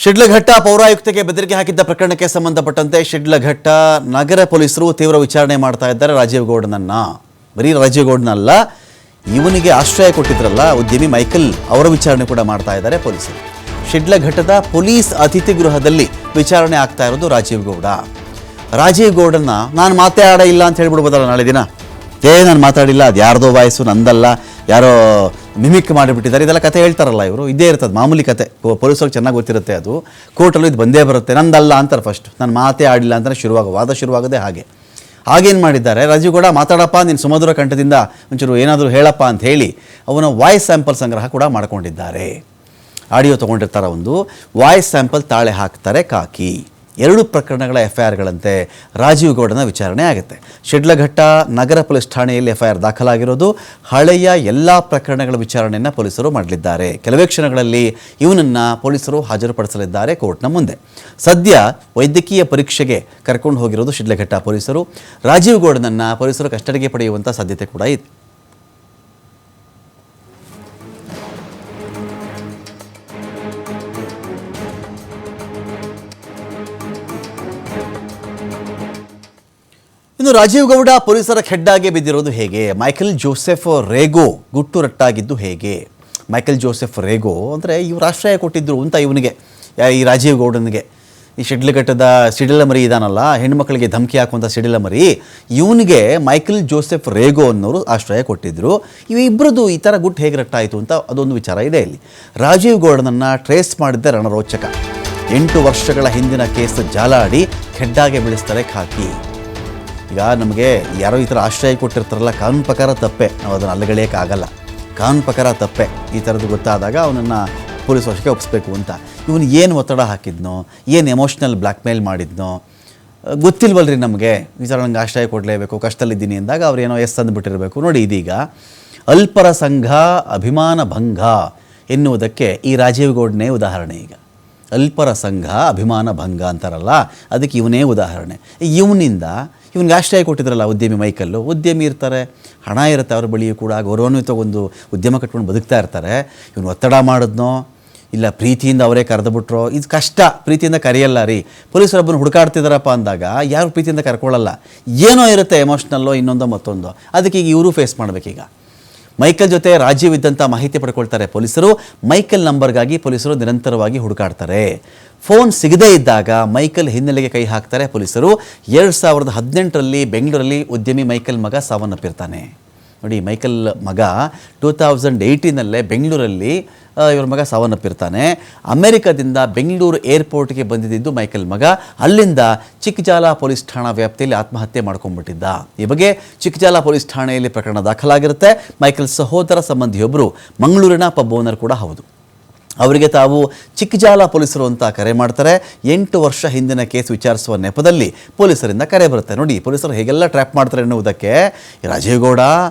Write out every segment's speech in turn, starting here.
ಶಿಡ್ಲಘಟ್ಟ ಪೌರಾಯುಕ್ತಗೆ ಬೆದರಿಕೆ ಹಾಕಿದ್ದ ಪ್ರಕರಣಕ್ಕೆ ಸಂಬಂಧಪಟ್ಟಂತೆ ಶಿಡ್ಲಘಟ್ಟ ನಗರ ಪೊಲೀಸರು ತೀವ್ರ ವಿಚಾರಣೆ ಮಾಡ್ತಾ ಇದ್ದಾರೆ ರಾಜೀವ್ ಗೌಡನನ್ನ. ಬರೀ ರಾಜೀವ್ ಗೌಡನಲ್ಲ, ಇವನಿಗೆ ಆಶ್ರಯ ಕೊಟ್ಟಿದ್ರಲ್ಲ ಉದ್ಯಮಿ ಮೈಕಲ್ ಅವರ ವಿಚಾರಣೆ ಕೂಡ ಮಾಡ್ತಾ ಇದ್ದಾರೆ ಪೊಲೀಸರು. ಶಿಡ್ಲಘಟ್ಟದ ಪೊಲೀಸ್ ಅತಿಥಿ ಗೃಹದಲ್ಲಿ ವಿಚಾರಣೆ ಆಗ್ತಾ ಇರೋದು ರಾಜೀವ್ ಗೌಡ. ರಾಜೀವ್ ಗೌಡನ್ನ ನಾನು ಮಾತಾಡ ಇಲ್ಲ ಅಂತ ಹೇಳ್ಬಿಡ್ಬೋದಲ್ಲ ನಾಳೆ ದಿನ, ನಾನು ಮಾತಾಡಿಲ್ಲ, ಅದು ಯಾರ್ದೋ ವಾಯ್ಸು ನಂದಲ್ಲ, ಯಾರೋ ಮಿಮಿಕ್ ಮಾಡಿಬಿಟ್ಟಿದ್ದಾರೆ, ಇದೆಲ್ಲ ಕತೆ ಹೇಳ್ತಾರಲ್ಲ ಇವರು. ಇದೇ ಇರ್ತದೆ ಮಾಮೂಲಿ ಕತೆ, ಪೊಲೀಸರಿಗೆ ಚೆನ್ನಾಗಿ ಗೊತ್ತಿರುತ್ತೆ. ಅದು ಕೋರ್ಟಲ್ಲೂ ಇದು ಬಂದೇ ಬರುತ್ತೆ, ನಂದಲ್ಲ ಅಂತಾರೆ ಫಸ್ಟ್. ನಾನು ಮಾತೇ ಆಡಿಲ್ಲ ಅಂತಲೇ ವಾದ ಶುರುವಾಗೋದೇ ಹಾಗೆ. ಆಗೇನು ಮಾಡಿದ್ದಾರೆ, ರಾಜೀವ್ ಗೌಡ ಮಾತಾಡಪ್ಪ, ನೀನು ಸುಮಧುರ ಕಂಠದಿಂದ ಒಂಚೂರು ಏನಾದರೂ ಹೇಳಪ್ಪ ಅಂತ ಹೇಳಿ ಅವನ ವಾಯ್ಸ್ ಸ್ಯಾಂಪಲ್ ಸಂಗ್ರಹ ಕೂಡ ಮಾಡ್ಕೊಂಡಿದ್ದಾರೆ. ಆಡಿಯೋ ತೊಗೊಂಡಿರ್ತಾರೆ, ಒಂದು ವಾಯ್ಸ್ ಸ್ಯಾಂಪಲ್ ತಾಳೆ ಹಾಕ್ತಾರೆ ಕಾಕಿ. 2 ಪ್ರಕರಣಗಳ FIRಗಳಂತೆ ರಾಜೀವ್ ಗೌಡನ ವಿಚಾರಣೆ ಆಗುತ್ತೆ. ಶಿಡ್ಲಘಟ್ಟ ನಗರ ಪೊಲೀಸ್ ಠಾಣೆಯಲ್ಲಿ FIR ದಾಖಲಾಗಿರೋದು. ಹಳೆಯ ಎಲ್ಲ ಪ್ರಕರಣಗಳ ವಿಚಾರಣೆಯನ್ನು ಪೊಲೀಸರು ಮಾಡಲಿದ್ದಾರೆ. ಕೆಲವೇ ಕ್ಷಣಗಳಲ್ಲಿ ಇವನನ್ನು ಪೊಲೀಸರು ಹಾಜರುಪಡಿಸಲಿದ್ದಾರೆ ಕೋರ್ಟ್ನ ಮುಂದೆ. ಸದ್ಯ ವೈದ್ಯಕೀಯ ಪರೀಕ್ಷೆಗೆ ಕರ್ಕೊಂಡು ಹೋಗಿರೋದು ಶಿಡ್ಲಘಟ್ಟ ಪೊಲೀಸರು. ರಾಜೀವ್ ಗೌಡನನ್ನು ಪೊಲೀಸರು ಕಸ್ಟಡಿಗೆ ಪಡೆಯುವಂಥ ಸಾಧ್ಯತೆ ಕೂಡ ಇದೆ. ಇನ್ನು ರಾಜೀವ್ ಗೌಡ ಪೊಲೀಸರ ಖೆಡ್ಡಾಗೆ ಬಿದ್ದಿರೋದು ಹೇಗೆ? ಮೈಕಲ್ ಜೋಸೆಫ್ ರೇಗೋ ಗುಟ್ಟು ರಟ್ಟಾಗಿದ್ದು ಹೇಗೆ? ಮೈಕಲ್ ಜೋಸೆಫ್ ರೇಗೋ ಅಂದರೆ ಇವರು ಆಶ್ರಯ ಕೊಟ್ಟಿದ್ದರು ಅಂತ ಇವನಿಗೆ, ಈ ರಾಜೀವ್ ಗೌಡನಿಗೆ. ಈ ಶಿಡ್ಲಘಟ್ಟದ ಸಿಡಿಲಮರಿ ಇದಾನಲ್ಲ, ಹೆಣ್ಮಕ್ಳಿಗೆ ಧಮಕಿ ಹಾಕುವಂಥ ಸಿಡಿಲಮರಿ, ಇವನಿಗೆ ಮೈಕಲ್ ಜೋಸೆಫ್ ರೇಗೋ ಅನ್ನೋರು ಆಶ್ರಯ ಕೊಟ್ಟಿದ್ದರು. ಇವಿಬ್ಬರದು ಈ ಥರ ಗುಟ್ಟು ಹೇಗೆ ರಟ್ಟಾಯಿತು ಅಂತ ಅದೊಂದು ವಿಚಾರ ಇದೆ ಇಲ್ಲಿ. ರಾಜೀವ್ ಗೌಡನನ್ನು ಟ್ರೇಸ್ ಮಾಡಿದ್ದೆ ರಣರೋಚಕ. 8 ವರ್ಷಗಳ ಹಿಂದಿನ ಕೇಸ್ ಜಾಲಾಡಿ ಖೆಡ್ಡಾಗೆ ಬೀಳಿಸ್ತಾರೆ ಖಾಕಿ. ಈಗ ನಮಗೆ ಯಾರೋ ಈ ಥರ ಆಶ್ರಯ ಕೊಟ್ಟಿರ್ತಾರಲ್ಲ, ಕಾನೂನು ಪ್ರಕಾರ ತಪ್ಪೆ, ನಾವು ಅದನ್ನು ಅಲ್ಲಗಳೆಯೋಕ್ಕಾಗಲ್ಲ. ಕಾನೂನು ಪ್ರಕಾರ ತಪ್ಪೆ. ಈ ಥರದ್ದು ಗೊತ್ತಾದಾಗ ಅವನನ್ನು ಪೊಲೀಸ್ ವಶಕ್ಕೆ ಒಪ್ಪಿಸ್ಬೇಕು ಅಂತ. ಇವನು ಏನು ಒತ್ತಡ ಹಾಕಿದ್ನೋ, ಏನು ಎಮೋಷ್ನಲ್ ಬ್ಲ್ಯಾಕ್ ಮೇಲ್ ಮಾಡಿದ್ನೋ ಗೊತ್ತಿಲ್ವಲ್ರಿ ನಮಗೆ. ಈ ಥರ ನಂಗೆ ಆಶ್ರಯ ಕೊಡಲೇಬೇಕು, ಕಷ್ಟದಲ್ಲಿದ್ದೀನಿ ಅಂದಾಗ ಅವ್ರು ಏನೋ ಅಂದುಬಿಟ್ಟಿರಬೇಕು. ನೋಡಿ, ಇದೀಗ ಅಲ್ಪರ ಸಂಘ ಅಭಿಮಾನ ಭಂಗ ಎನ್ನುವುದಕ್ಕೆ ಈ ರಾಜೀವ್ ಗೌಡನೇ ಉದಾಹರಣೆ. ಈಗ ಅಲ್ಪರ ಸಂಘ ಅಭಿಮಾನ ಭಂಗ ಅಂತಾರಲ್ಲ, ಅದಕ್ಕೆ ಇವನೇ ಉದಾಹರಣೆ. ಇವನಿಗೆ ಆಶ್ರಯ ಕೊಟ್ಟಿದ್ರಲ್ಲ ಉದ್ಯಮಿ ಮೈಕಲ್ಲು. ಉದ್ಯಮಿ ಇರ್ತಾರೆ, ಹಣ ಇರುತ್ತೆ ಅವ್ರ ಬಳಿಯೂ ಕೂಡ, ಗೌರವಾನ್ವಿತ ಒಂದು ಉದ್ಯಮ ಕಟ್ಕೊಂಡು ಬದುಕ್ತಾ ಇರ್ತಾರೆ. ಇವನು ಒತ್ತಡ ಮಾಡಿದ್ನೋ ಇಲ್ಲ ಪ್ರೀತಿಯಿಂದ ಅವರೇ ಕರೆದುಬಿಟ್ರೋ, ಇದು ಕಷ್ಟ. ಪ್ರೀತಿಯಿಂದ ಕರೆಯಲ್ಲ ರೀ. ಪೊಲೀಸರೊಬ್ಬನ ಹುಡುಕಾಡ್ತಿದ್ದಾರಪ್ಪ ಅಂದಾಗ ಯಾರು ಪ್ರೀತಿಯಿಂದ ಕರ್ಕೊಳ್ಳಲ್ಲ. ಏನೋ ಇರುತ್ತೆ ಎಮೋಷ್ನಲ್ಲೋ ಇನ್ನೊಂದೋ ಮತ್ತೊಂದು. ಅದಕ್ಕೆ ಈಗ ಇವರು ಫೇಸ್ ಮಾಡಬೇಕೀಗ. ಮೈಕಲ್ ಜೊತೆ ರಾಜೀವ್ ಇದ್ದಂಥ ಮಾಹಿತಿ ಪಡ್ಕೊಳ್ತಾರೆ ಪೊಲೀಸರು. ಮೈಕಲ್ ನಂಬರ್ಗಾಗಿ ಪೊಲೀಸರು ನಿರಂತರವಾಗಿ ಹುಡುಕಾಡ್ತಾರೆ. ಫೋನ್ ಸಿಗದೇ ಇದ್ದಾಗ ಮೈಕಲ್ ಹಿನ್ನೆಲೆಗೆ ಕೈ ಹಾಕ್ತಾರೆ ಪೊಲೀಸರು. 2018ರಲ್ಲಿ ಬೆಂಗಳೂರಲ್ಲಿ ಉದ್ಯಮಿ ಮೈಕಲ್ ಮಗ ಸಾವನ್ನಪ್ಪಿರ್ತಾನೆ. ನೋಡಿ, ಮೈಕಲ್ ಮಗ 2018ನಲ್ಲೇ ಬೆಂಗಳೂರಲ್ಲಿ ಇವ್ರ ಮಗ ಸಾವನ್ನಪ್ಪಿರ್ತಾನೆ. ಅಮೆರಿಕದಿಂದ ಬೆಂಗಳೂರು ಏರ್ಪೋರ್ಟ್ಗೆ ಬಂದಿದ್ದು ಮೈಕಲ್ ಮಗ. ಅಲ್ಲಿಂದ ಚಿಕ್ಕಜಾಲ ಪೊಲೀಸ್ ಠಾಣಾ ವ್ಯಾಪ್ತಿಯಲ್ಲಿ ಆತ್ಮಹತ್ಯೆ ಮಾಡ್ಕೊಂಡ್ಬಿಟ್ಟಿದ್ದ. ಈ ಬಗ್ಗೆ ಚಿಕ್ಕಜಾಲ ಪೊಲೀಸ್ ಠಾಣೆಯಲ್ಲಿ ಪ್ರಕರಣ ದಾಖಲಾಗಿರುತ್ತೆ. ಮೈಕಲ್ ಸಹೋದರ ಸಂಬಂಧಿಯೊಬ್ಬರು ಮಂಗಳೂರಿನ ಪಬ್ ಓನರ್ ಕೂಡ ಹೌದು. ಅವರಿಗೆ ತಾವು ಚಿಕ್ಕಜಾಲ ಪೊಲೀಸರು ಅಂತ ಕರೆ ಮಾಡ್ತಾರೆ. 8 ವರ್ಷ ಹಿಂದಿನ ಕೇಸ್ ವಿಚಾರಿಸುವ ನೆಪದಲ್ಲಿ ಪೊಲೀಸರಿಂದ ಕರೆ ಬರುತ್ತೆ. ನೋಡಿ, ಪೊಲೀಸರು ಹೇಗೆಲ್ಲ ಟ್ರ್ಯಾಪ್ ಮಾಡ್ತಾರೆ ಎನ್ನುವುದಕ್ಕೆ. ರಾಜೀವ್ ಗೌಡ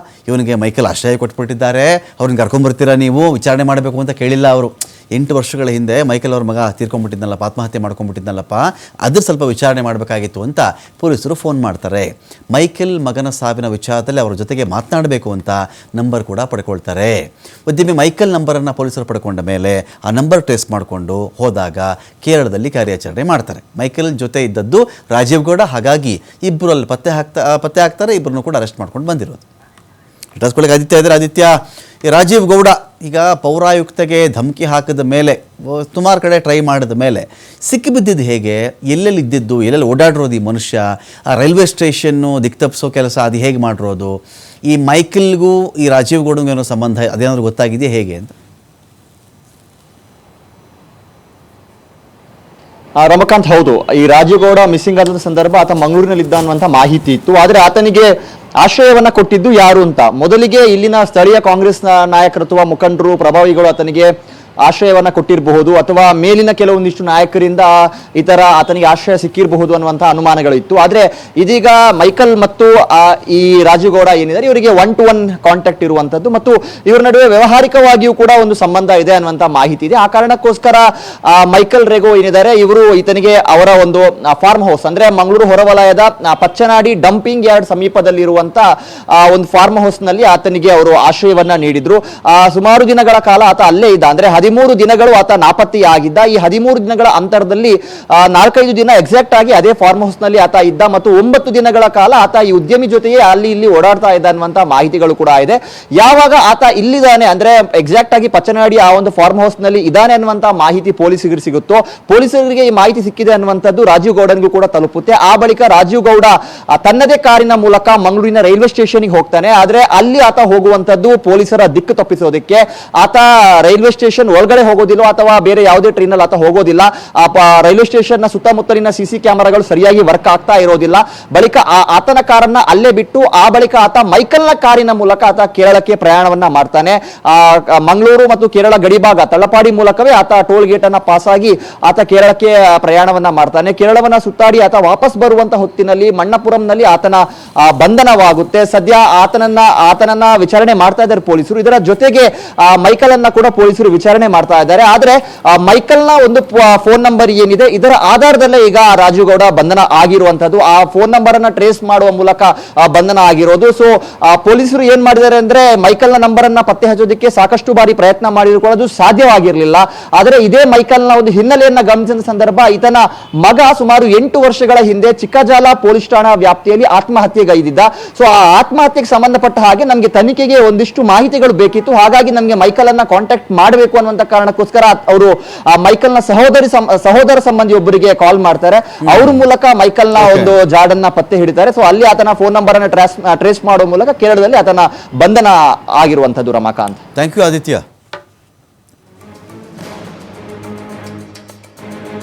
ಇವನಿಗೆ ಮೈಕಲ್ ಆಶ್ರಯ ಕೊಟ್ಬಿಟ್ಟಿದ್ದಾರೆ, ಅವ್ರನ್ನ ಕರ್ಕೊಂಬರ್ತೀರಾ ನೀವು, ವಿಚಾರಣೆ ಮಾಡಬೇಕು ಅಂತ ಕೇಳಿಲ್ಲ ಅವರು. 8 ವರ್ಷಗಳ ಹಿಂದೆ ಮೈಕಲ್ ಅವ್ರ ಮಗ ತೀರ್ಕೊಂಡ್ಬಿಟ್ಟಿದ್ನಲ್ಲಪ್ಪ, ಆತ್ಮಹತ್ಯೆ ಮಾಡ್ಕೊಂಡ್ಬಿಟ್ಟಿದ್ನಲ್ಲಪ್ಪ, ಅದ್ರ ಸ್ವಲ್ಪ ವಿಚಾರಣೆ ಮಾಡಬೇಕಾಗಿತ್ತು ಅಂತ ಪೊಲೀಸರು ಫೋನ್ ಮಾಡ್ತಾರೆ. ಮೈಕಲ್ ಮಗನ ಸಾವಿನ ವಿಚಾರದಲ್ಲಿ ಅವರ ಜೊತೆಗೆ ಮಾತನಾಡಬೇಕು ಅಂತ ನಂಬರ್ ಕೂಡ ಪಡ್ಕೊಳ್ತಾರೆ. ಉದ್ಯಮಿ ಮೈಕಲ್ ನಂಬರನ್ನು ಪೊಲೀಸರು ಪಡ್ಕೊಂಡ ಮೇಲೆ ಆ ನಂಬರ್ ಟ್ರೇಸ್ ಮಾಡಿಕೊಂಡು ಹೋದಾಗ ಕೇರಳದಲ್ಲಿ ಕಾರ್ಯಾಚರಣೆ ಮಾಡ್ತಾರೆ. ಮೈಕಲ್ ಜೊತೆ ಇದ್ದದ್ದು ರಾಜೀವ್ ಗೌಡ. ಹಾಗಾಗಿ ಇಬ್ಬರು ಅಲ್ಲಿ ಪತ್ತೆ ಹಾಕ್ತಾರೆ. ಇಬ್ಬರನ್ನು ಕೂಡ ಅರೆಸ್ಟ್ ಮಾಡ್ಕೊಂಡು ಬಂದಿರೋದು. ಇಟ್ಸ್ಕೊಳ್ಳಿಕ್ಕೆ ಆದಿತ್ಯ ಇದ್ದಾರೆ. ಆದಿತ್ಯ, ಈ ರಾಜೀವ್ ಗೌಡ ಈಗ ಪೌರಾಯುಕ್ತಗೆ ಧಮಕಿ ಹಾಕಿದ ಮೇಲೆ, ಸುಮಾರು ಕಡೆ ಟ್ರೈ ಮಾಡಿದ ಮೇಲೆ ಸಿಕ್ಕಿಬಿದ್ದಿದ್ದು ಹೇಗೆ? ಎಲ್ಲೆಲ್ಲಿ ಇದ್ದಿದ್ದು, ಎಲ್ಲೆಲ್ಲಿ ಓಡಾಡಿರೋದು ಈ ಮನುಷ್ಯ? ಆ ರೈಲ್ವೆ ಸ್ಟೇಷನ್ನು ದಿಕ್ತಪ್ಪಿಸೋ ಕೆಲಸ ಅದು ಹೇಗೆ ಮಾಡಿರೋದು? ಈ ಮೈಕಲ್ಗೂ ಈ ರಾಜೀವ್ ಗೌಡನಿಗೂ ಏನೋ ಸಂಬಂಧ ಅದೇನಾದರೂ ಗೊತ್ತಾಗಿದೆಯಾ ಹೇಗೆ ಅಂತ? ರಮಕಾಂತ್, ಹೌದು, ಈ ರಾಜೀವ್ ಗೌಡ ಮಿಸ್ಸಿಂಗ್ ಆದ ಸಂದರ್ಭ ಆತ ಮಂಗಳೂರಿನಲ್ಲಿದ್ದ ಅನ್ನುವಂಥ ಮಾಹಿತಿ ಇತ್ತು. ಆದರೆ ಆತನಿಗೆ ಆಶ್ರಯವನ್ನ ಕೊಟ್ಟಿದ್ದು ಯಾರು ಅಂತ ಮೊದಲಿಗೆ ಇಲ್ಲಿನ ಸ್ಥಳೀಯ ಕಾಂಗ್ರೆಸ್ ನಾಯಕರು ಅಥವಾ ಮುಖಂಡರು, ಪ್ರಭಾವಿಗಳು ಆತನಿಗೆ ಆಶ್ರಯವನ್ನ ಕೊಟ್ಟಿರಬಹುದು, ಅಥವಾ ಮೇಲಿನ ಕೆಲವೊಂದಿಷ್ಟು ನಾಯಕರಿಂದ ಈ ತರ ಆತನಿಗೆ ಆಶ್ರಯ ಸಿಕ್ಕಿರಬಹುದು ಅನ್ನುವಂತಹ ಅನುಮಾನಗಳಿತ್ತು. ಆದ್ರೆ ಇದೀಗ ಮೈಕಲ್ ಮತ್ತು ಈ ರಾಜೀವ್ ಗೌಡ ಏನಿದ್ದಾರೆ ಇವರಿಗೆ 1-to-1 ಕಾಂಟ್ಯಾಕ್ಟ್ ಇರುವಂತದ್ದು ಮತ್ತು ಇವರ ನಡುವೆ ವ್ಯವಹಾರಿಕವಾಗಿಯೂ ಕೂಡ ಒಂದು ಸಂಬಂಧ ಇದೆ ಅನ್ನುವಂತಹ ಮಾಹಿತಿ ಇದೆ. ಆ ಕಾರಣಕ್ಕೋಸ್ಕರ ಮೈಕಲ್ ರೇಗೋ ಏನಿದ್ದಾರೆ ಇವರು ಈತನಿಗೆ ಅವರ ಒಂದು ಫಾರ್ಮ್ ಹೌಸ್, ಅಂದ್ರೆ ಮಂಗಳೂರು ಹೊರವಲಯದ ಪಚ್ಚನಾಡಿ ಡಂಪಿಂಗ್ ಯಾರ್ಡ್ ಸಮೀಪದಲ್ಲಿರುವಂತ ಒಂದು ಫಾರ್ಮ್ ಹೌಸ್ ನಲ್ಲಿ ಆತನಿಗೆ ಅವರು ಆಶ್ರಯವನ್ನ ನೀಡಿದ್ರು. ಸುಮಾರು ದಿನಗಳ ಕಾಲ ಆತ ಅಲ್ಲೇ ಇದ್ದ. ಅಂದ್ರೆ 13 ದಿನಗಳು ಆತ ನಾಪತ್ತೆಯಾಗಿದ್ದ. ಈ 13 ದಿನಗಳ ಅಂತರದಲ್ಲಿ 4-5 ದಿನ ಎಕ್ಸಾಕ್ಟ್ ಆಗಿ ಅದೇ ಫಾರ್ಮ್ ಹೌಸ್ ನಲ್ಲಿ ಆತ ಇದ್ದ ಮತ್ತು 9 ದಿನಗಳ ಕಾಲ ಆತ ಈ ಉದ್ಯಮಿ ಜೊತೆಗೆ ಅಲ್ಲಿ ಇಲ್ಲಿ ಓಡಾಡ್ತಾ ಇದ್ದ ಅನ್ನುವಂತ ಮಾಹಿತಿಗಳು ಕೂಡ ಇದೆ. ಯಾವಾಗ ಆತ ಇಲ್ಲಿದ್ದಾನೆ ಅಂದ್ರೆ ಎಕ್ಸಾಕ್ಟ್ ಆಗಿ ಪಚ್ಚನಾಡಿ ಆ ಒಂದು ಫಾರ್ಮ್ ಹೌಸ್ ನಲ್ಲಿ ಇದ್ದಾನೆ ಅನ್ನುವಂತ ಮಾಹಿತಿ ಪೊಲೀಸರಿಗೆ ಸಿಗುತ್ತೋ, ಪೊಲೀಸರಿಗೆ ಈ ಮಾಹಿತಿ ಸಿಕ್ಕಿದೆ ಅನ್ನುವಂಥದ್ದು ರಾಜೀವ್ ಗೌಡನ್ಗೂ ಕೂಡ ತಲುಪುತ್ತೆ. ಆ ಬಳಿಕ ರಾಜೀವ್ ಗೌಡ ತನ್ನದೇ ಕಾರಿನ ಮೂಲಕ ಮಂಗಳೂರಿನ ರೈಲ್ವೆ ಸ್ಟೇಷನ್ಗೆ ಹೋಗ್ತಾನೆ. ಆದ್ರೆ ಅಲ್ಲಿ ಆತ ಹೋಗುವಂತದ್ದು ಪೊಲೀಸರ ದಿಕ್ಕು ತಪ್ಪಿಸೋದಕ್ಕೆ. ಆತ ರೈಲ್ವೆ ಸ್ಟೇಷನ್ ಒಳಗಡೆ ಹೋಗೋದಿಲ್ಲ ಅಥವಾ ಬೇರೆ ಯಾವುದೇ ಟ್ರೈನ್ ಅಲ್ಲಿ ಆತ ಹೋಗೋದಿಲ್ಲ. ರೈಲ್ವೆ ಸ್ಟೇಷನ್ ನ ಸುತ್ತಮುತ್ತಲಿನ ಸಿಸಿ ಕ್ಯಾಮೆರಾಗಳು ಸರಿಯಾಗಿ ವರ್ಕ್ ಆಗ್ತಾ ಇರೋದಿಲ್ಲ. ಬಳಿಕ ಆತನ ಕಾರನ್ನ ಅಲ್ಲೇ ಬಿಟ್ಟು ಆ ಬಳಿಕ ಆತ ಮೈಕಲ್ ನ ಕಾರಿನ ಮೂಲಕ ಆತ ಕೇರಳಕ್ಕೆ ಪ್ರಯಾಣವನ್ನ ಮಾಡ್ತಾನೆ. ಮಂಗಳೂರು ಮತ್ತು ಕೇರಳ ಗಡಿಭಾಗ ತಳಪಾಡಿ ಮೂಲಕವೇ ಆತ ಟೋಲ್ ಗೇಟ್ ಅನ್ನ ಪಾಸ್ ಆಗಿ ಆತ ಕೇರಳಕ್ಕೆ ಪ್ರಯಾಣವನ್ನ ಮಾಡ್ತಾನೆ. ಕೇರಳವನ್ನ ಸುತ್ತಾಡಿ ಆತ ವಾಪಸ್ ಬರುವಂತ ಹೊತ್ತಿನಲ್ಲಿ ಮಣ್ಣಪುರಂನಲ್ಲಿ ಆತನ ಬಂಧನವಾಗುತ್ತೆ. ಸದ್ಯ ಆತನನ್ನ ವಿಚಾರಣೆ ಮಾಡ್ತಾ ಇದ್ದಾರೆ ಪೊಲೀಸರು. ಇದರ ಜೊತೆಗೆ ಮೈಕಲ್ ಅನ್ನ ಕೂಡ ಪೊಲೀಸರು ವಿಚಾರಣೆ ಮಾಡ್ತಾ ಇದ್ದಾರೆ. ಆದ್ರೆ ಮೈಕಲ್ ನ ಒಂದು ಫೋನ್ ನಂಬರ್ ಏನಿದೆ ಇದರ ಆಧಾರದಲ್ಲೇ ಈಗ ರಾಜೀವ್ ಗೌಡ ಬಂಧನ ಆಗಿರುವಂತದ್ದು. ಆ ಫೋನ್ ನಂಬರ್ ಅನ್ನ ಟ್ರೇಸ್ ಮಾಡುವ ಮೂಲಕ ಬಂಧನ ಆಗಿರೋದು. ಸೊ ಪೊಲೀಸರು ಏನ್ ಮಾಡಿದ್ದಾರೆ ಅಂದ್ರೆ ಮೈಕಲ್ ನ ನಂಬರ್ ಅನ್ನ ಪತ್ತೆ ಹಚ್ಚೋದಕ್ಕೆ ಸಾಕಷ್ಟು ಬಾರಿ ಪ್ರಯತ್ನ ಮಾಡಿದ್ರು ಕೂಡ ಅದು ಸಾಧ್ಯವಾಗಿರಲಿಲ್ಲ. ಆದ್ರೆ ಇದೇ ಮೈಕಲ್ ನ ಒಂದು ಹಿನ್ನೆಲೆಯನ್ನ ಗಮನಿಸಿದ ಸಂದರ್ಭ ಈತನ ಮಗ ಸುಮಾರು 8 ವರ್ಷಗಳ ಹಿಂದೆ ಚಿಕ್ಕಜಾಲ ಪೊಲೀಸ್ ಠಾಣಾ ವ್ಯಾಪ್ತಿಯಲ್ಲಿ ಆತ್ಮಹತ್ಯೆಗೈದಿದ್ದ. ಸೊ ಆ ಆತ್ಮಹತ್ಯೆಗೆ ಸಂಬಂಧಪಟ್ಟ ಹಾಗೆ ನಮಗೆ ತನಿಖೆಗೆ ಒಂದಿಷ್ಟು ಮಾಹಿತಿಗಳು ಬೇಕಿತ್ತು. ಹಾಗಾಗಿ ನಮಗೆ ಮೈಕಲ್ ಅನ್ನ ಕಾಂಟ್ಯಾಕ್ಟ್ ಮಾಡಬೇಕು ಅನ್ನುವಂತ ಕಾರಣಕ್ಕೋಸ್ಕರ ಅವರು ಮೈಕಲ್ ನ ಸಹೋದರ ಸಂಬಂಧಿ ಒಬ್ಬರಿಗೆ ಕಾಲ್ ಮಾಡ್ತಾರೆ. ಅವ್ರ ಮೂಲಕ ಮೈಕಲ್ ನ ಒಂದು ಜಾಡನ್ನ ಪತ್ತೆ ಹಿಡಿತಾರೆ. ಸೊ ಅಲ್ಲಿ ಆತನ ಫೋನ್ ನಂಬರ್ ಅನ್ನು ಟ್ರೇಸ್ ಮಾಡುವ ಮೂಲಕ ಕೇರಳದಲ್ಲಿ ಆತನ ಬಂಧನ ಆಗಿರುವಂತದ್ದು. Ramakant, thank you Aditya.